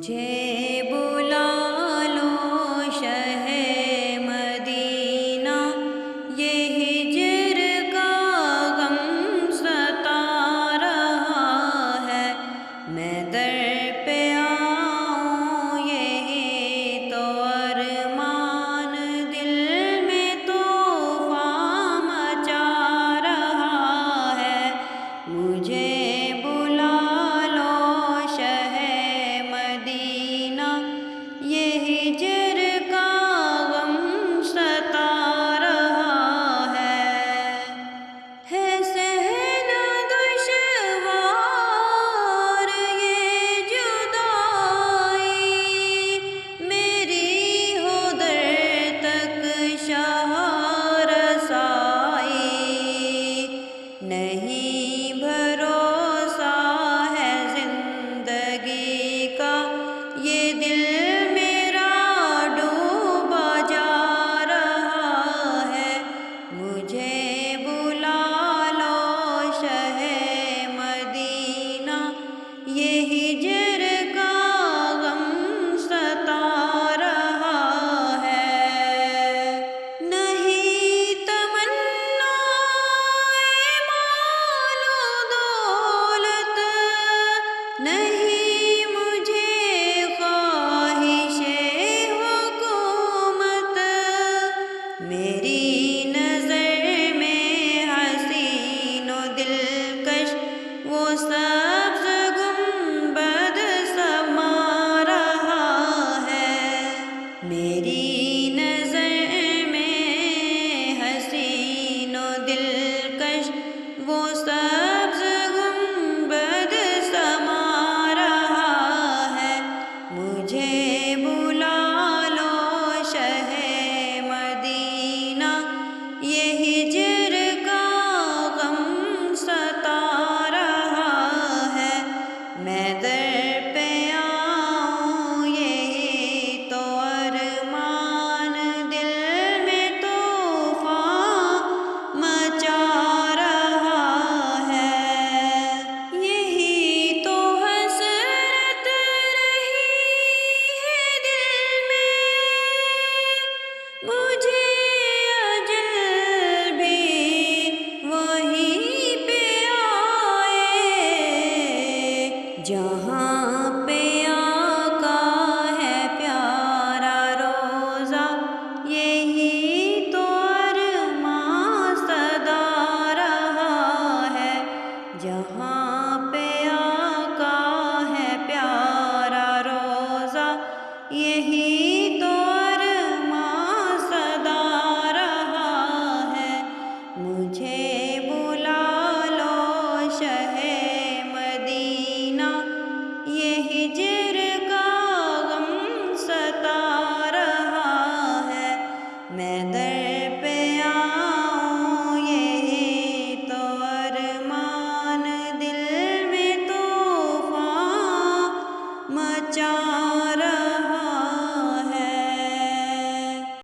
मुझे बुला लो शहे मदीना, ये हिज्र का गम सता रहा है। मैं दर पे आऊँ यही तो अरमान, दिल में तूफ़ान मचा रहा है। मुझे बुला लो शहे मदीना, ये हिज्र का गम सता रहा है सहना दुश्वार ये जुदाई, मेरी हो दर तक शाह रसाई। नहीं भरोसा है जिंदगी का, ये दिल मेरा डूबा जा रहा है। मुझे बुला लो शहे मदीना, ये हिज्र का गम सता रहा है। नहीं तमन्ना मालो दौलत, नहीं मुझे ख्वाहिशे हुकूमत। मेरी नज़र में हसीनो दिलकश वो सब्ज़ गुंबद समा रहा है। मेरी नज़र में हसीनो दिलकश वो सब्ज़ गुंबद समा रहा है। मुझे बुला लो शहे मदीना, ये हिज्र का गम सता रहा है। मैं दर पे आऊँ यही तो अरमान, दिल में तूफ़ान मचा रहा है। यही तो हसरत रही है दिल में, मुझे अजल भी वहीं पे आए। जहाँ पे आका है प्यारा रोज़ा, यही तो अरमां सदा रहा है। जहाँ पे आका है प्यारा रोज़ा, यही तो अरमां सदा रहा है। मुझे